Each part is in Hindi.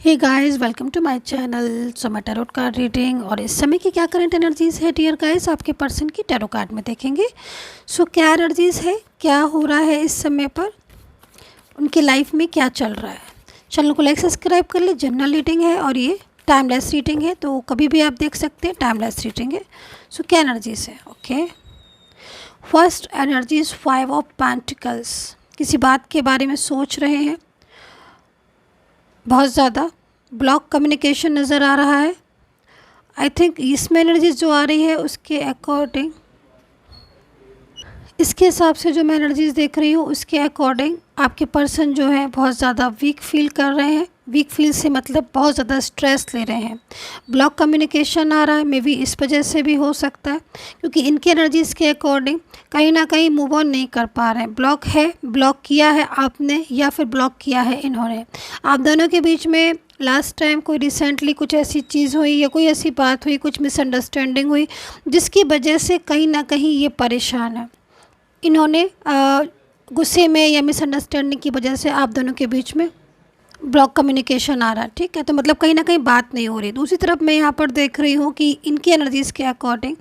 Hey guys, welcome to my channel. So मैं टैरोट कार्ड रीडिंग और इस समय की क्या करंट एनर्जीज है डियर गाइस आपके पर्सन की टैरो कार्ड में देखेंगे। सो क्या एनर्जीज है, क्या हो रहा है इस समय पर, उनकी लाइफ में क्या चल रहा है। चैनल को लाइक सब्सक्राइब कर ले। जनरल रीडिंग है और ये टाइमलेस रीडिंग है, तो कभी भी आप देख सकते हैं, टाइमलेस रीडिंग है। सो क्या एनर्जीज है, okay. First energies 5 of pentacles. किसी बात के बारे में सोच रहे हैं, बहुत ज़्यादा ब्लॉक कम्युनिकेशन नज़र आ रहा है। आई थिंक इसमें एनर्जीज जो आ रही है उसके अकॉर्डिंग, इसके हिसाब से जो मैं एनर्जीज देख रही हूँ उसके अकॉर्डिंग आपके पर्सन जो है बहुत ज़्यादा वीक फील कर रहे हैं। वीक फील से मतलब बहुत ज़्यादा स्ट्रेस ले रहे हैं। ब्लॉक कम्युनिकेशन आ रहा है, मे बी इस वजह से भी हो सकता है, क्योंकि इनकी एनर्जीज़ के अकॉर्डिंग कहीं ना कहीं मूव ऑन नहीं कर पा रहे हैं। ब्लॉक है, ब्लॉक किया है आपने या फिर ब्लॉक किया है इन्होंने। आप दोनों के बीच में लास्ट टाइम कोई रिसेंटली कुछ ऐसी चीज़ हुई या कोई ऐसी बात हुई, कुछ मिसअंडरस्टैंडिंग हुई जिसकी वजह से कहीं ना कहीं ये परेशान है। इन्होंने गुस्से में या मिसअंडरस्टैंडिंग की वजह से आप दोनों के बीच में ब्लॉक कम्युनिकेशन आ रहा है, ठीक है। तो मतलब कहीं ना कहीं बात नहीं हो रही। दूसरी तरफ मैं यहाँ पर देख रही हूँ कि इनकी एनर्जीज़ के अकॉर्डिंग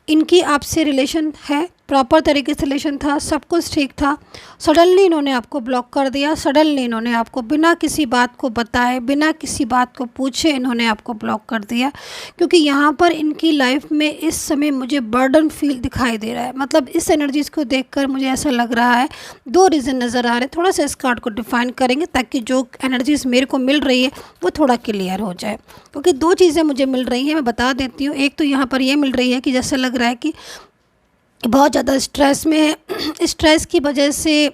इनकी आपसे रिलेशन है, प्रॉपर तरीके से रिलेशन था, सब कुछ ठीक था। सडनली इन्होंने आपको ब्लॉक कर दिया। सडनली इन्होंने आपको बिना किसी बात को बताए, बिना किसी बात को पूछे इन्होंने आपको ब्लॉक कर दिया, क्योंकि यहाँ पर इनकी लाइफ में इस समय मुझे बर्डन फील दिखाई दे रहा है। मतलब इस एनर्जीज़ को देखकर मुझे ऐसा लग रहा है, दो रीज़न नज़र आ रहे हैं। थोड़ा सा इस कार्ड को डिफाइन करेंगे ताकि जो एनर्जीज़ मेरे को मिल रही है वो थोड़ा क्लियर हो जाए, क्योंकि दो चीज़ें मुझे मिल रही हैं, मैं बता देती हूँ। एक तो यहाँ पर ये मिल रही है कि जैसे लग रहा है कि बहुत ज़्यादा स्ट्रेस में है। स्ट्रेस की वजह से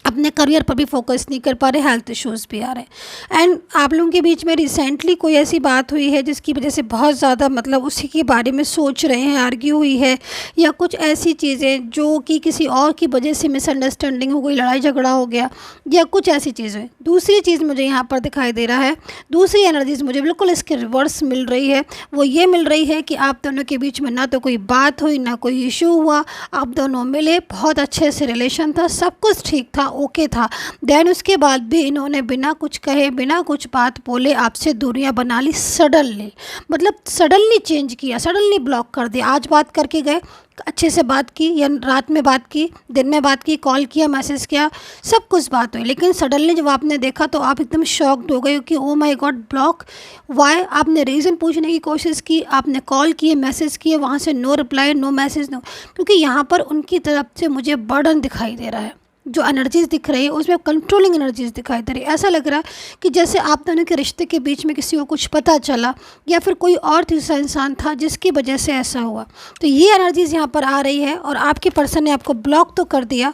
अपने करियर पर भी फोकस नहीं कर पा रहे, हेल्थ इश्यूज़ भी आ रहे हैं। एंड आप लोगों के बीच में रिसेंटली कोई ऐसी बात हुई है जिसकी वजह से बहुत ज़्यादा मतलब उसी के बारे में सोच रहे हैं, आर्ग्यू हुई है, या कुछ ऐसी चीज़ें जो कि किसी और की वजह से मिसअंडरस्टैंडिंग हो गई, लड़ाई झगड़ा हो गया, या कुछ ऐसी चीज़ें। दूसरी चीज़ मुझे यहाँ पर दिखाई दे रहा है, दूसरी एनर्जीज मुझे बिल्कुल इसके रिवर्स मिल रही है। वो ये मिल रही है कि आप दोनों के बीच में ना तो कोई बात हुई, ना कोई इशू हुआ। आप दोनों मिले, बहुत अच्छे से रिलेशन था, सब कुछ ठीक था, ओके था। देन उसके बाद भी इन्होंने बिना कुछ कहे, बिना कुछ बात बोले आपसे दूरियां बना ली सडनली। मतलब सडनली चेंज किया, सडनली ब्लॉक कर दिया। आज बात करके गए, अच्छे से बात की, या रात में बात की, दिन में बात की, कॉल किया, मैसेज किया, सब कुछ बात हुई, लेकिन सडनली जब आपने देखा तो आप एकदम शॉक्ड हो गए कि oh my god, block why. आपने रीज़न पूछने की कोशिश की, आपने कॉल किए, मैसेज किए, वहाँ से no reply, no message, no. क्योंकि यहाँ पर उनकी तरफ से मुझे बर्डन दिखाई दे रहा है। जो एनर्जीज़ दिख रही है उसमें कंट्रोलिंग एनर्जीज़ दिखाई दे रही है। ऐसा लग रहा है कि जैसे आप दोनों के रिश्ते के बीच में किसी को कुछ पता चला, या फिर कोई और तीसरा इंसान था जिसकी वजह से ऐसा हुआ। तो ये एनर्जीज़ यहाँ पर आ रही है और आपके पर्सन ने आपको ब्लॉक तो कर दिया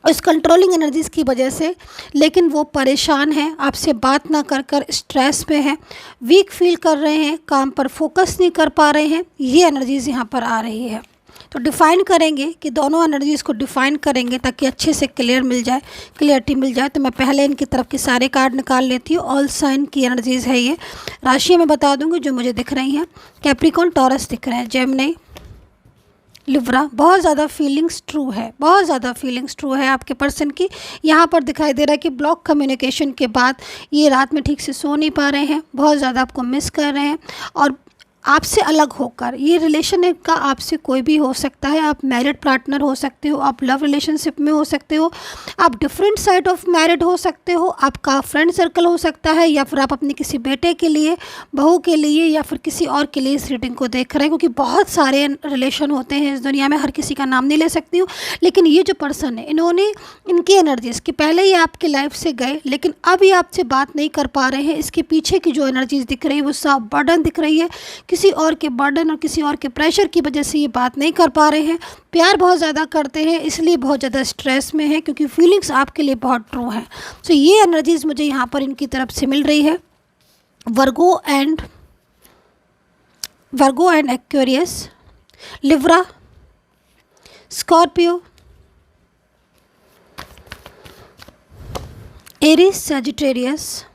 उस कंट्रोलिंग एनर्जीज़ की वजह से, लेकिन वो परेशान है, आपसे बात ना कर कर स्ट्रेस में है, वीक फील कर रहे हैं, काम पर फोकस नहीं कर पा रहे हैं। ये एनर्जीज़ यहाँ पर आ रही है। तो डिफ़ाइन करेंगे कि दोनों एनर्जीज़ को डिफ़ाइन करेंगे ताकि अच्छे से क्लियर मिल जाए, क्लियरिटी मिल जाए। तो मैं पहले इनकी तरफ के सारे कार्ड निकाल लेती हूँ। ऑल साइन की एनर्जीज़ है ये। राशि में बता दूंगी जो मुझे दिख रही हैं। कैप्रिकॉर्न, टॉरस दिख रहे हैं, जेमिनी, लिब्रा। बहुत ज़्यादा फीलिंग्स ट्रू है, बहुत ज़्यादा फीलिंग्स ट्रू है आपके पर्सन की। यहाँ पर दिखाई दे रहा है कि ब्लॉक कम्युनिकेशन के बाद ये रात में ठीक से सो नहीं पा रहे हैं, बहुत ज़्यादा आपको मिस कर रहे हैं। और आपसे अलग होकर, ये रिलेशन का आपसे कोई भी हो सकता है। आप मैरिड पार्टनर हो सकते हो, आप लव रिलेशनशिप में हो सकते हो, आप डिफरेंट साइड ऑफ मैरिड हो सकते हो, आपका फ्रेंड सर्कल हो सकता है, या फिर आप अपने किसी बेटे के लिए, बहू के लिए, या फिर किसी और के लिए इस रीडिंग को देख रहे हैं। क्योंकि बहुत सारे रिलेशन होते हैं इस दुनिया में, हर किसी का नाम नहीं ले सकती हूँ, लेकिन ये जो पर्सन है इन्होंने, इनकी एनर्जीज़ कि पहले ही आपकी लाइफ से गए लेकिन अब ये आपसे बात नहीं कर पा रहे हैं। इसके पीछे की जो एनर्जीज़ दिख रही है वो सब बर्डन दिख रही है, किसी और के बर्डन और किसी और के प्रेशर की वजह से ये बात नहीं कर पा रहे हैं। प्यार बहुत ज़्यादा करते हैं इसलिए बहुत ज़्यादा स्ट्रेस में है, क्योंकि फीलिंग्स आपके लिए बहुत ट्रू हैं। सो ये एनर्जीज़ मुझे यहाँ पर इनकी तरफ से मिल रही है। Virgo and Aquarius, Libra, Scorpio, Aries, Sagittarius,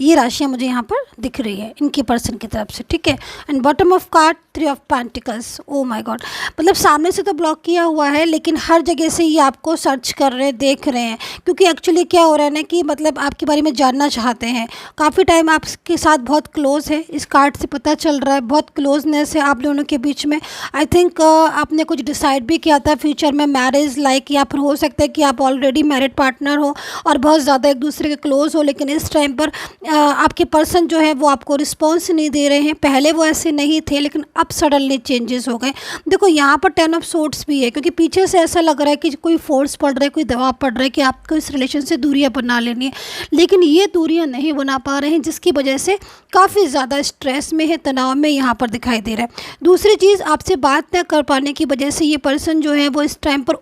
ये राशियाँ मुझे यहाँ पर दिख रही है इनके पर्सन की तरफ से, ठीक है। And bottom of card 3 of pentacles, O my God, मतलब सामने से तो ब्लॉक किया हुआ है लेकिन हर जगह से ये आपको सर्च कर रहे हैं, देख रहे हैं, क्योंकि एक्चुअली क्या हो रहा है ना कि मतलब आपके बारे में जानना चाहते हैं, काफ़ी टाइम आपके साथ बहुत क्लोज है, इस कार्ड से पता चल रहा है बहुत क्लोजनेस है आप दोनों के बीच में। आई थिंक आपने कुछ डिसाइड भी किया था फ्यूचर में मैरिज लाइक, या फिर हो सकता है कि आप ऑलरेडी मैरिड पार्टनर हो और बहुत ज़्यादा एक दूसरे के क्लोज हो, लेकिन इस टाइम पर आपके पर्सन जो है वो आपको रिस्पॉन्स नहीं दे रहे हैं। पहले वो ऐसे नहीं थे लेकिन अब सडनली चेंजेस हो गए। देखो यहाँ पर 10 ऑफ सोर्ड्स भी है, क्योंकि पीछे से ऐसा लग रहा है कि कोई फोर्स पड़ रहा है, कोई दबाव पड़ रहा है कि आपको इस रिलेशन से दूरियां बना लेनी है, लेकिन ये दूरियां नहीं बना पा रहे हैं, जिसकी वजह से काफ़ी ज़्यादा स्ट्रेस में है, तनाव में यहाँ पर दिखाई दे रहा है। दूसरी चीज़, आपसे बात न कर पाने की वजह से ये पर्सन जो है वो इस टाइम पर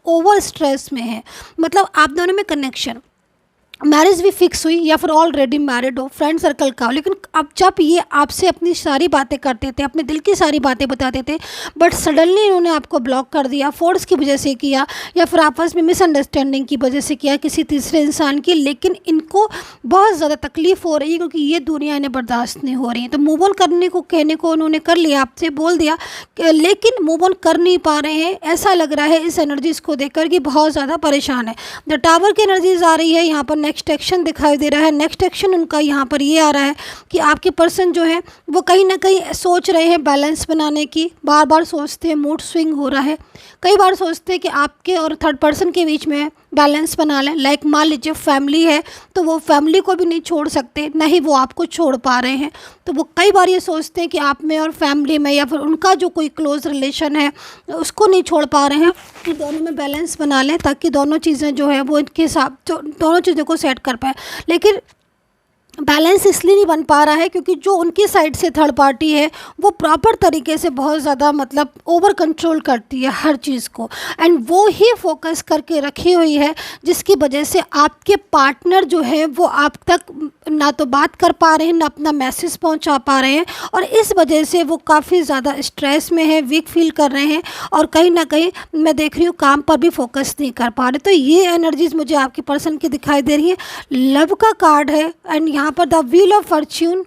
ओवर स्ट्रेस में है। मतलब आप दोनों में कनेक्शन, मैरिज भी फिक्स हुई या फिर ऑलरेडी मैरिड हो, फ्रेंड सर्कल का हो, लेकिन अब जब ये आपसे अपनी सारी बातें करते थे, अपने दिल की सारी बातें बताते थे, बट सडनली इन्होंने आपको ब्लॉक कर दिया, फोर्स की वजह से किया या फिर आपस में मिसअंडरस्टैंडिंग की वजह से किया किसी तीसरे इंसान की, लेकिन इनको बहुत ज़्यादा तकलीफ हो रही है क्योंकि ये दुनिया इन्हें बर्दाश्त नहीं हो रही है। तो मूव ऑन करने को कहने को उन्होंने कर लिया, आपसे बोल दिया, लेकिन मूव ऑन कर नहीं पा रहे हैं। ऐसा लग रहा है इस एनर्जीज़ को देखकर कि बहुत ज़्यादा परेशान है। द टावर की एनर्जीज आ रही है यहाँ पर, नेक्स्ट एक्शन दिखाई दे रहा है। नेक्स्ट एक्शन उनका यहाँ पर ये आ रहा है कि आपके पर्सन जो है वो कहीं ना कहीं सोच रहे हैं बैलेंस बनाने की, बार बार सोचते हैं, मूड स्विंग हो रहा है, कई बार सोचते हैं कि आपके और थर्ड पर्सन के बीच में बैलेंस बना लें। लाइक मान लीजिए फैमिली है तो वो फैमिली को भी नहीं छोड़ सकते, ना ही वो आपको छोड़ पा रहे हैं, तो वो कई बार ये सोचते हैं कि आप में और फैमिली में या फिर उनका जो कोई क्लोज रिलेशन है उसको नहीं छोड़ पा रहे हैं, कि दोनों में बैलेंस बना लें ताकि दोनों चीज़ें जो है वो इनके हिसाब दोनों चीज़ों को सेट कर पाए। लेकिन बैलेंस इसलिए नहीं बन पा रहा है क्योंकि जो उनकी साइड से थर्ड पार्टी है वो प्रॉपर तरीके से बहुत ज़्यादा मतलब ओवर कंट्रोल करती है हर चीज़ को, एंड वो ही फोकस करके रखी हुई है, जिसकी वजह से आपके पार्टनर जो है वो आप तक ना तो बात कर पा रहे हैं, ना अपना मैसेज पहुंचा पा रहे हैं, और इस वजह से वो काफ़ी ज़्यादा स्ट्रेस में है, वीक फील कर रहे हैं, और कहीं ना कहीं मैं देख रही हूँ काम पर भी फोकस नहीं कर पा रहे। तो ये एनर्जीज मुझे आपके पर्सन की दिखाई दे रही है। लव का कार्ड है एंड यहाँ पर द व्हील ऑफ फॉर्च्यून,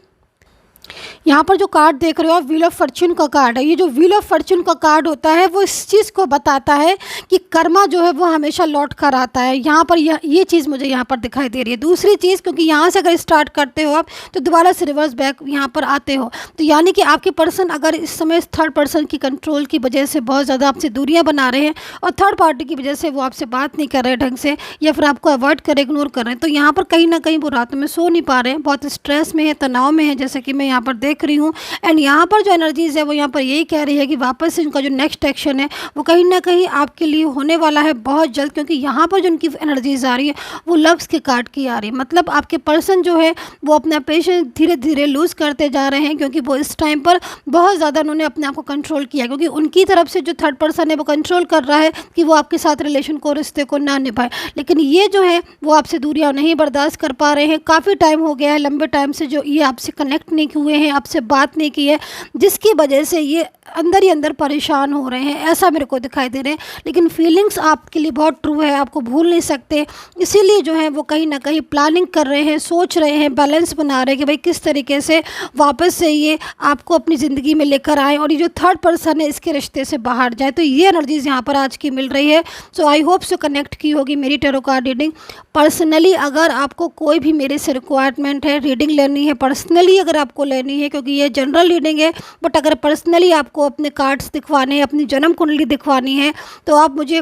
यहाँ पर जो कार्ड देख रहे हो आप व्हील ऑफ फॉर्च्यून का कार्ड है। ये जो व्हील ऑफ फॉर्च्यून का कार्ड होता है वो इस चीज़ को बताता है कि कर्मा जो है वो हमेशा लौट कर आता है। यहाँ पर ये चीज़ मुझे यहाँ पर दिखाई दे रही है। दूसरी चीज़, क्योंकि यहाँ से अगर स्टार्ट करते हो आप तो दोबारा से रिवर्स बैक यहाँ पर आते हो, तो यानी कि आपके पर्सन अगर इस समय थर्ड पर्सन की कंट्रोल की वजह से बहुत ज़्यादा आपसे दूरियाँ बना रहे हैं और थर्ड पार्टी की वजह से वो आपसे बात नहीं कर रहे ढंग से या फिर आपको अवॉइड कर इग्नोर कर रहे हैं, तो यहाँ पर कहीं ना कहीं वो रातों में सो नहीं पा रहे हैं, बहुत स्ट्रेस में है, तनाव में है, जैसे कि मैं यहाँ पर देख रही हूँ। एंड यहाँ पर जो एनर्जीज है वो यहाँ पर यही कह रही है कि वापस से इनका जो नेक्स्ट एक्शन है वो कहीं ना कहीं आपके लिए होने वाला है बहुत जल्द, क्योंकि यहाँ पर जो इनकी एनर्जीज आ रही है वो लव्स के कार्ड की आ रही है। मतलब आपके पर्सन जो है वो अपना पेशेंस धीरे धीरे लूज़ करते जा रहे हैं, क्योंकि वो इस टाइम पर बहुत ज़्यादा उन्होंने अपने आप को कंट्रोल किया, क्योंकि उनकी तरफ से जो थर्ड पर्सन है वो कंट्रोल कर रहा है कि वो आपके साथ रिलेशन को, रिश्ते को ना निभाए, लेकिन ये जो है वो आपसे दूरियां नहीं बर्दाश्त कर पा रहे हैं। काफ़ी टाइम हो गया है, लंबे टाइम से जो ये आपसे कनेक्ट नहीं हुए हैं, आपसे बात नहीं की है, जिसकी वजह से ये अंदर ही अंदर परेशान हो रहे हैं, ऐसा मेरे को दिखाई दे रहे हैं। लेकिन फीलिंग्स आपके लिए बहुत ट्रू है, आपको भूल नहीं सकते, इसीलिए जो है वो कहीं ना कहीं प्लानिंग कर रहे हैं, सोच रहे हैं, बैलेंस बना रहे हैं कि भाई किस तरीके से वापस से ये आपको अपनी ज़िंदगी में लेकर आए और ये जो थर्ड पर्सन है इसके रिश्ते से बाहर जाए। तो ये एनर्जीज़ यहाँ पर आज की मिल रही है। सो आई होप सो कनेक्ट की होगी मेरी टैरो कार्ड रीडिंग। पर्सनली अगर आपको कोई भी मेरे से रिक्वायरमेंट है, रीडिंग लेनी है, पर्सनली अगर आपको लेनी है, क्योंकि ये जनरल रीडिंग है, बट अगर पर्सनली आपको अपने कार्ड्स दिखवाने हैं, अपनी जन्म कुंडली दिखवानी है, तो आप मुझे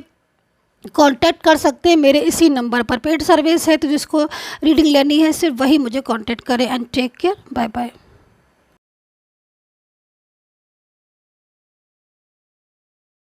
कांटेक्ट कर सकते हैं मेरे इसी नंबर पर। पेड सर्विस है, तो जिसको रीडिंग लेनी है सिर्फ वही मुझे कांटेक्ट करें। And take care, bye bye.